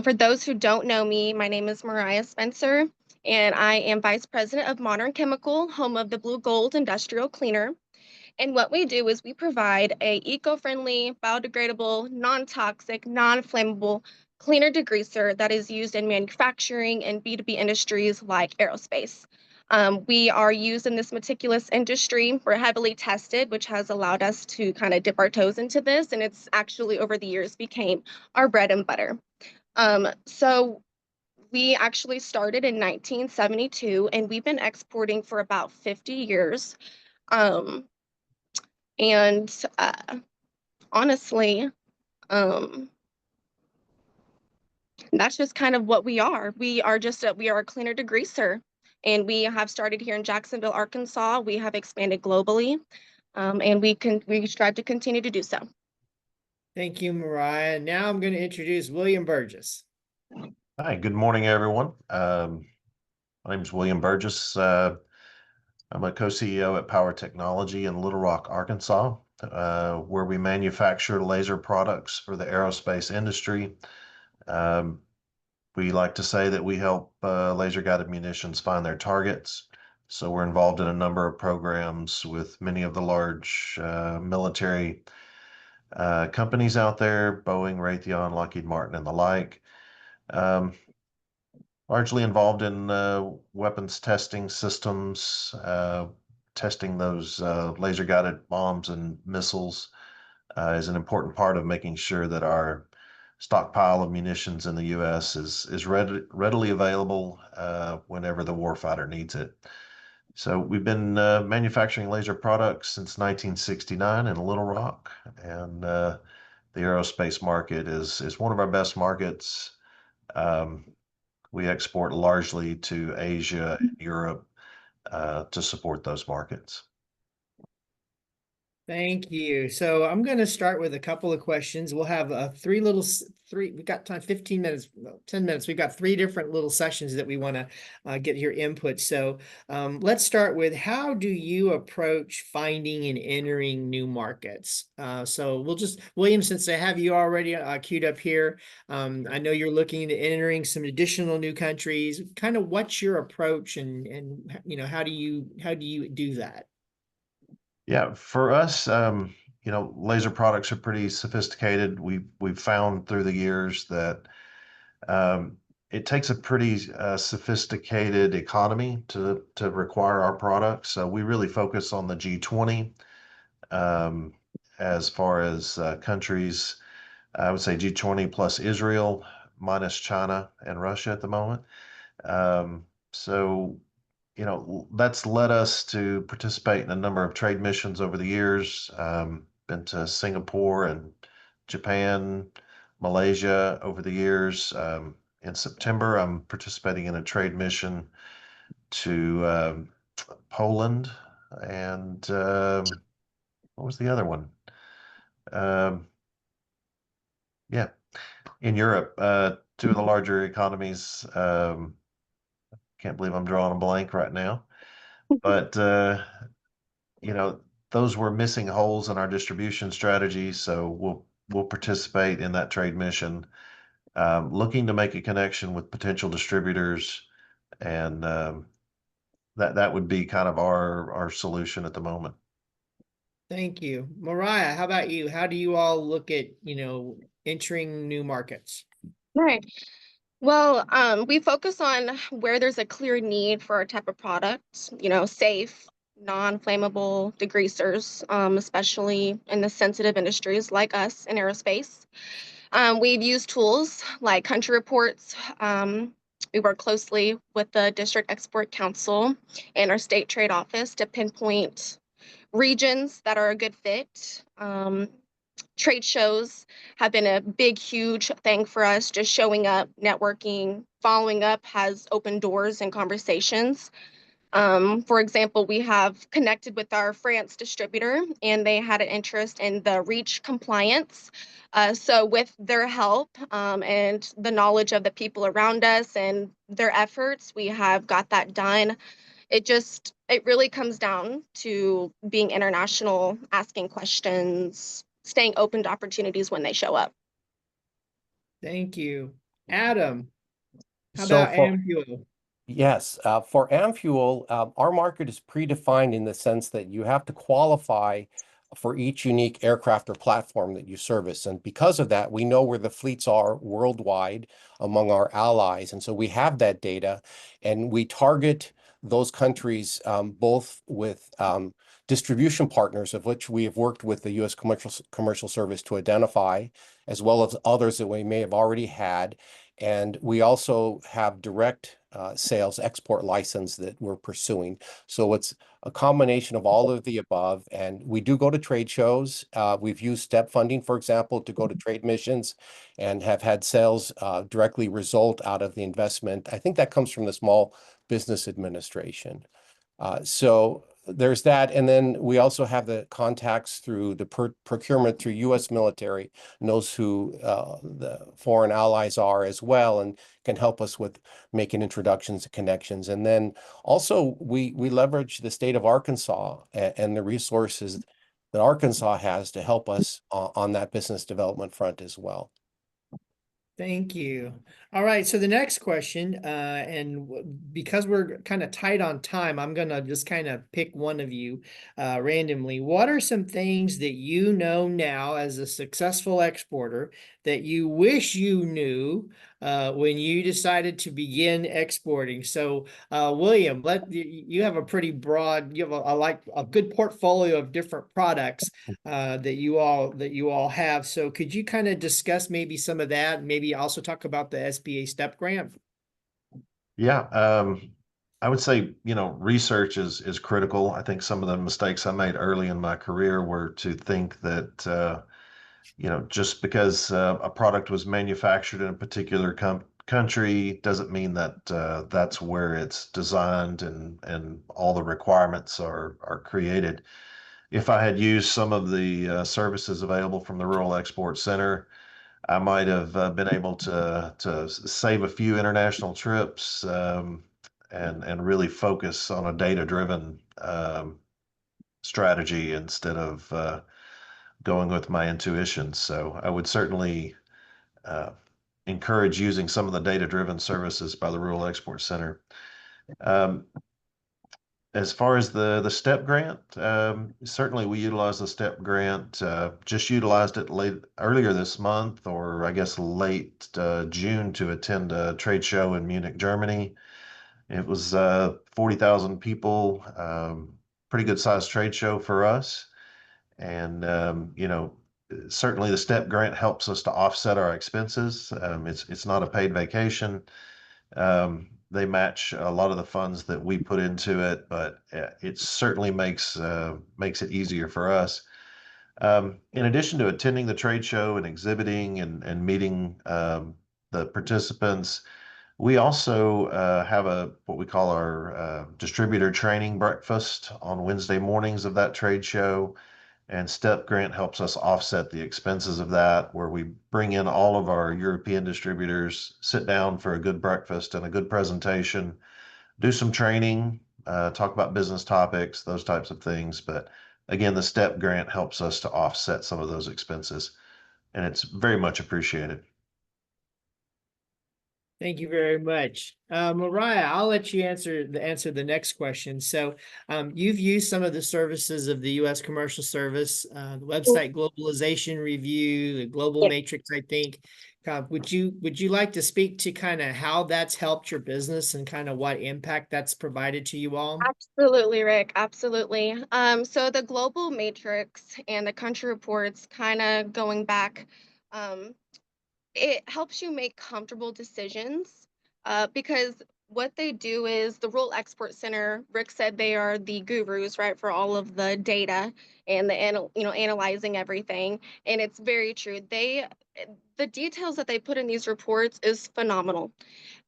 For those who don't know me, my name is Mariah Spencer, and I am Vice President of Modern Chemical, home of the Blue Gold Industrial Cleaner. And what we do is we provide a eco-friendly, biodegradable, non-toxic, non-flammable cleaner degreaser that is used in manufacturing and B2B industries like aerospace. We are used in this meticulous industry. We're heavily tested, which has allowed us to kind of dip our toes into this. And it's actually over the years became our bread and butter. So we actually started in 1972, and we've been exporting for about 50 years. And honestly, that's just kind of what we are. We are a cleaner degreaser, and we have started here in Jacksonville, Arkansas. We have expanded globally, and we strive to continue to do so. Thank you, Mariah. Now I'm going to introduce William Burgess. Hi, good morning, everyone. My name is William Burgess. I'm a co-CEO at Power Technology in Little Rock, Arkansas, where we manufacture laser products for the aerospace industry. We like to say that we help laser-guided munitions find their targets. So we're involved in a number of programs with many of the large military companies out there, Boeing, Raytheon, Lockheed Martin, and the like. Largely involved in weapons testing systems, testing those laser-guided bombs and missiles is an important part of making sure that our stockpile of munitions in the U.S. is readily available whenever the warfighter needs it. So we've been manufacturing laser products since 1969 in Little Rock, and the aerospace market is one of our best markets. We export largely to Asia and Europe to support those markets. Thank you. So I'm going to start with a couple of questions. We'll have we got time, 15 minutes, 10 minutes. We've got three different little sessions that we want to get your input. So let's start with, how do you approach finding and entering new markets? So William, since I have you already queued up here, I know you're looking into entering some additional new countries. Kind of what's your approach, and how do you do that? Yeah, for us, laser products are pretty sophisticated. We've found through the years that it takes a pretty sophisticated economy to require our products. So we really focus on the G20 as far as countries. I would say G20 plus Israel, minus China and Russia at the moment. So that's led us to participate in a number of trade missions over the years. Been to Singapore and Japan, Malaysia over the years. In September, I'm participating in a trade mission to Poland and what was the other one? Yeah, in Europe, two of the larger economies. Can't believe I'm drawing a blank right now. But those were missing holes in our distribution strategy. So we'll participate in that trade mission, looking to make a connection with potential distributors, and that would be kind of our solution at the moment. Thank you. Mariah, how about you? How do you all look at, entering new markets? Right. Well, we focus on where there's a clear need for our type of product, safe, non-flammable degreasers, especially in the sensitive industries like us in aerospace. We've used tools like country reports. We work closely with the District Export Council and our state trade office to pinpoint regions that are a good fit. Trade shows have been a big, huge thing for us. Just showing up, networking, following up has opened doors and conversations. For example, we have connected with our France distributor, and they had an interest in the REACH compliance. So with their help and the knowledge of the people around us and their efforts, we have got that done. It really comes down to being international, asking questions, staying open to opportunities when they show up. Thank you. Adam, how So about for- Amfuel? Yes, for Amfuel, our market is predefined in the sense that you have to qualify for each unique aircraft or platform that you service. And because of that, we know where the fleets are worldwide among our allies. And so we have that data, and we target those countries both with distribution partners, of which we have worked with the U.S. Commercial Service to identify, as well as others that we may have already had. And we also have direct sales export license that we're pursuing. So it's a combination of all of the above. And we do go to trade shows. We've used STEP funding, for example, to go to trade missions and have had sales directly result out of the investment. I think that comes from the Small Business Administration. So there's that. And then we also have the contacts through the procurement through U.S. military, knows who the foreign allies are as well, and can help us with making introductions and connections. And then also we leverage the state of Arkansas and the resources that Arkansas has to help us on that business development front as well. Thank you. All right, so the next question, because we're kind of tight on time, I'm gonna just kind of pick one of you randomly. What are some things that you know now as a successful exporter that you wish you knew when you decided to begin exporting? So, William, you have a pretty broad, you have a good portfolio of different products that you all have. So, could you kind of discuss maybe some of that? Maybe also talk about the SBA STEP grant. Yeah, I would say, research is critical. I think some of the mistakes I made early in my career were to think that, just because a product was manufactured in a particular country doesn't mean that that's where it's designed and all the requirements are created. If I had used some of the services available from the Rural Export Center, I might have been able to save a few international trips, and really focus on a data-driven strategy instead of going with my intuition. So I would certainly uh, encourage using some of the data-driven services by the Rural Export Center. Um, As far as the STEP grant, certainly we utilize the STEP grant. Just utilized it earlier this month, or I guess late June, to attend a trade show in Munich, Germany. It was 40,000 people, pretty good sized trade show for us. And certainly the STEP grant helps us to offset our expenses. It's not a paid vacation. They match a lot of the funds that we put into it, but it certainly makes it easier for us. In addition to attending the trade show and exhibiting and meeting the participants, we also have what we call our distributor training breakfast on Wednesday mornings of that trade show. And STEP grant helps us offset the expenses of that, where we bring in all of our European distributors, sit down for a good breakfast and a good presentation, do some training, talk about business topics, those types of things. But again, the STEP grant helps us to offset some of those expenses, and it's very much appreciated. Thank you very much. Mariah, I'll let you answer the next question. So you've used some of the services of the U.S. Commercial Service, the website globalization review, the global matrix, I think. Would you like to speak to kind of how that's helped your business and kind of what impact that's provided to you all? Absolutely, Rick. Absolutely. So the global matrix and the country reports, kind of going back, it helps you make comfortable decisions, because what they do is the Rural Export Center, Rick said they are the gurus, right, for all of the data and analyzing everything. And it's very true. The details that they put in these reports is phenomenal.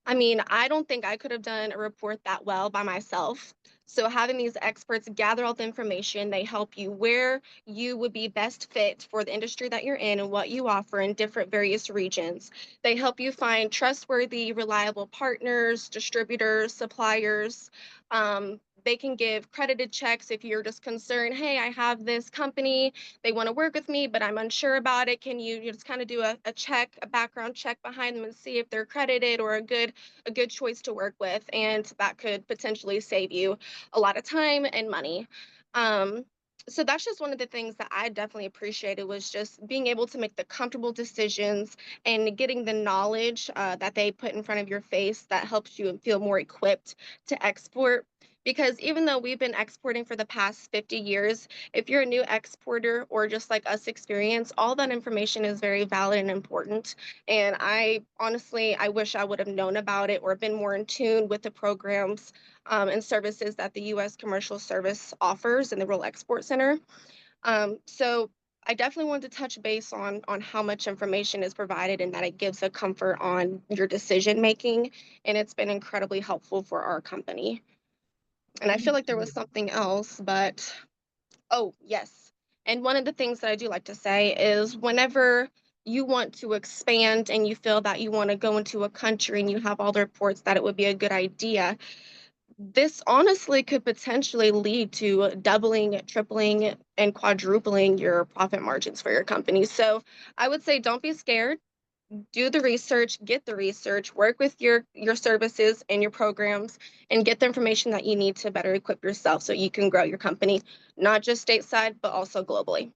I mean, I don't think I could have done a report that well by myself. So having these experts gather all the information, they help you where you would be best fit for the industry that you're in and what you offer in different various regions. They help you find trustworthy, reliable partners, distributors, suppliers. They can give credited checks if you're just concerned, hey, I have this company, they want to work with me, but I'm unsure about it. Can you just kind of do a check, a background check behind them and see if they're accredited or a good choice to work with? And that could potentially save you a lot of time and money. So that's just one of the things that I definitely appreciated, was just being able to make the comfortable decisions and getting the knowledge that they put in front of your face that helps you feel more equipped to export. Because even though we've been exporting for the past 50 years, if you're a new exporter or just like us experience, all that information is very valid and important. And I honestly, I wish I would have known about it or been more in tune with the programs and services that the U.S. Commercial Service offers in the Rural Export Center. So I definitely wanted to touch base on how much information is provided and that it gives a comfort on your decision making. And it's been incredibly helpful for our company. And I feel like there was something else, but oh, yes. And one of the things that I do like to say is whenever you want to expand and you feel that you want to go into a country and you have all the reports that it would be a good idea, this honestly could potentially lead to doubling, tripling, and quadrupling your profit margins for your company. So I would say don't be scared. Do the research, get the research, work with your services and your programs, and get the information that you need to better equip yourself so you can grow your company, not just stateside, but also globally.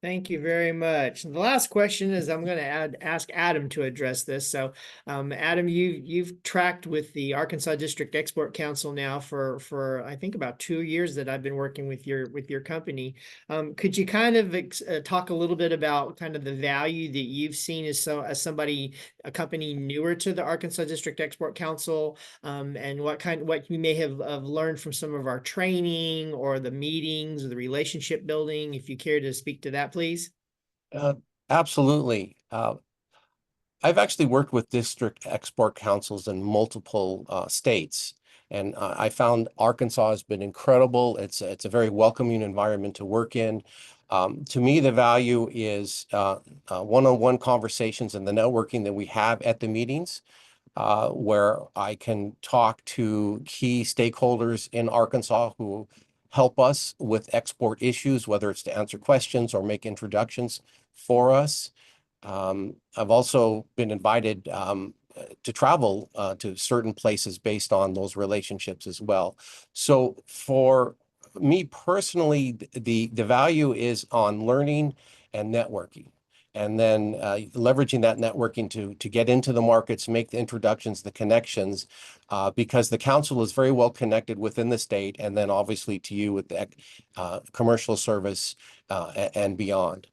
Thank you very much. The last question is I'm going to ask Adam to address this. So, Adam, you've tracked with the Arkansas District Export Council now for I think about 2 years that I've been working with your company. Could you kind of talk a little bit about kind of the value that you've seen as somebody, a company newer to the Arkansas District Export Council, and what you may have learned from some of our training or the meetings or the relationship building, if you care to speak to that, please. Absolutely. I've actually worked with district export councils in multiple states, and I found Arkansas has been incredible. It's a very welcoming environment to work in. To me, the value is one-on-one conversations and the networking that we have at the meetings, where I can talk to key stakeholders in Arkansas who help us with export issues, whether it's to answer questions or make introductions for us. I've also been invited to travel to certain places based on those relationships as well. So for me personally, the value is on learning and networking, and then leveraging that networking to get into the markets, make the introductions, the connections, because the council is very well connected within the state, and then obviously to you with the commercial service and beyond.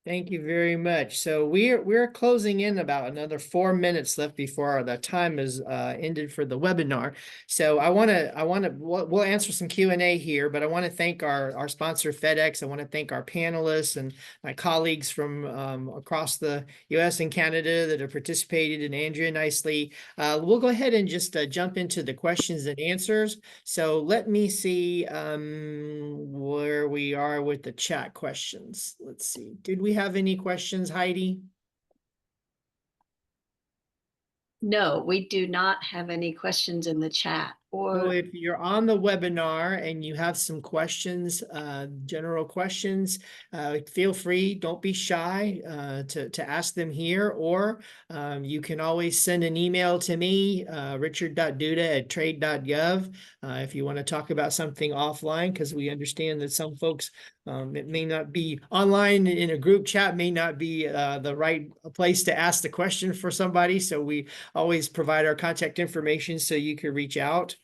Thank you very much. So we're closing in about another 4 minutes left before the time is ended for the webinar. So we'll answer some Q&A here, but I want to thank our sponsor FedEx. I want to thank our panelists and my colleagues from across the U.S. and Canada that have participated, and Andrea Nisely. We'll go ahead and just jump into the questions and answers. So let me see where we are with the chat questions. Let's see. Did we have any questions, Heidi? No, we do not have any questions in the chat. So if you're on the webinar and you have some questions, general questions, feel free, don't be shy to ask them here, or you can always send an email to me, richard.duda@trade.gov, if you want to talk about something offline, because we understand that some folks, it may not be online in a group chat, may not be the right place to ask the question for somebody. So we always provide our contact information so you can reach out.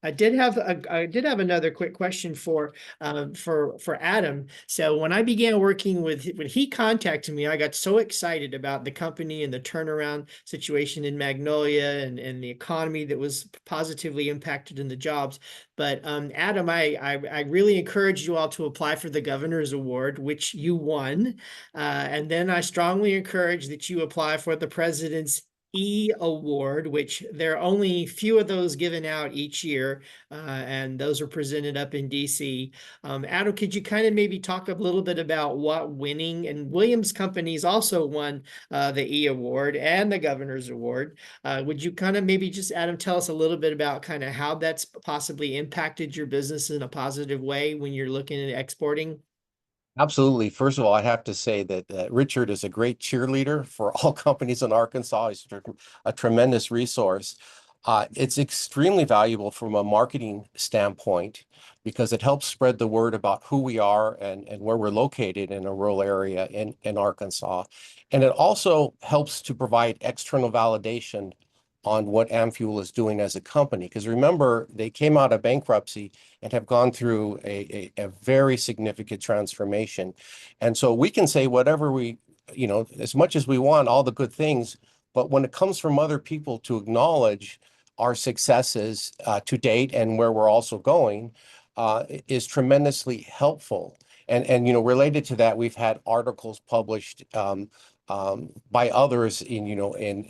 I did have another quick question for Adam. So when I began working when he contacted me, I got so excited about the company and the turnaround situation in Magnolia and the economy that was positively impacted in the jobs. But Adam, I really encourage you all to apply for the Governor's Award, which you won. And then I strongly encourage that you apply for the President's Award, which there are only few of those given out each year, and those are presented up in DC. Adam, could you kind of maybe talk a little bit about what winning, and Williams Companies also won the E Award and the Governor's Award. Would you kind of maybe just, Adam, tell us a little bit about kind of how that's possibly impacted your business in a positive way when you're looking at exporting? Absolutely. First of all, I have to say that Richard is a great cheerleader for all companies in Arkansas. He's a tremendous resource. It's extremely valuable from a marketing standpoint because it helps spread the word about who we are and where we're located in a rural area in Arkansas. And it also helps to provide external validation on what Amfuel is doing as a company. Because remember, they came out of bankruptcy and have gone through a very significant transformation. And so we can say whatever we, as much as we want, all the good things, but when it comes from other people to acknowledge our successes to date and where we're also going, is tremendously helpful. And related to that, we've had articles published by others in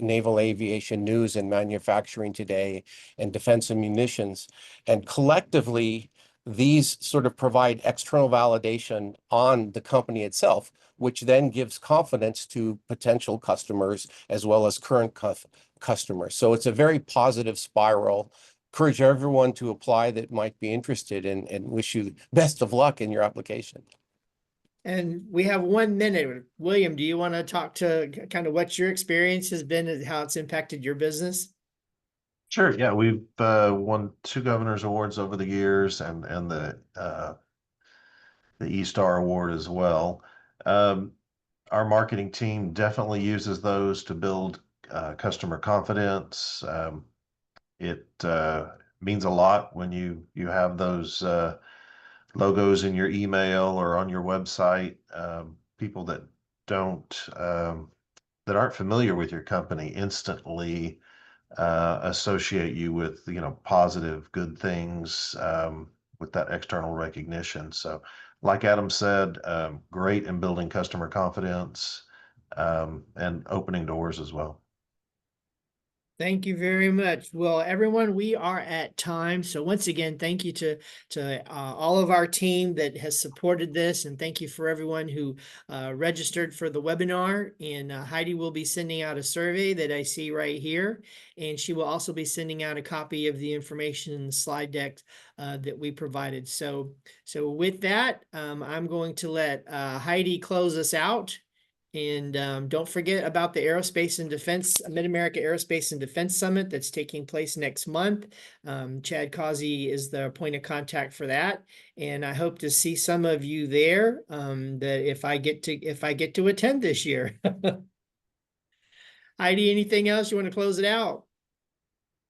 Naval Aviation News and Manufacturing Today and Defense and Munitions. And collectively, these sort of provide external validation on the company itself, which then gives confidence to potential customers as well as current customers. So it's a very positive spiral. Encourage everyone to apply that might be interested, and wish you best of luck in your application. And we have 1 minute. William, do you want to talk to kind of what your experience has been and how it's impacted your business? Sure. Yeah, we've won 2 Governor's Awards over the years, and the E-Star Award as well. Our marketing team definitely uses those to build customer confidence. It means a lot when you have those logos in your email or on your website. People that aren't familiar with your company instantly associate you with positive, good things, with that external recognition. So like Adam said, great in building customer confidence, and opening doors as well. Thank you very much. Well, everyone, we are at time. So once again, thank you to all of our team that has supported this. And thank you for everyone who registered for the webinar. And Heidi will be sending out a survey that I see right here. And she will also be sending out a copy of the information in the slide deck that we provided. So with that, I'm going to let Heidi close us out. And don't forget about the Aerospace and Defense, Mid-America Aerospace and Defense Summit that's taking place next month. Chad Causey is the point of contact for that. And I hope to see some of you there, that if I get to attend this year. Heidi, anything else you want to close it out?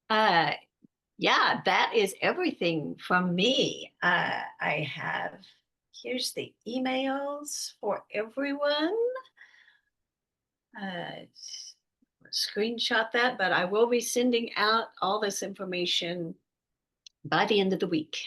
Yeah, that is everything from me. Here's the emails for everyone. Screenshot that, but I will be sending out all this information by the end of the week.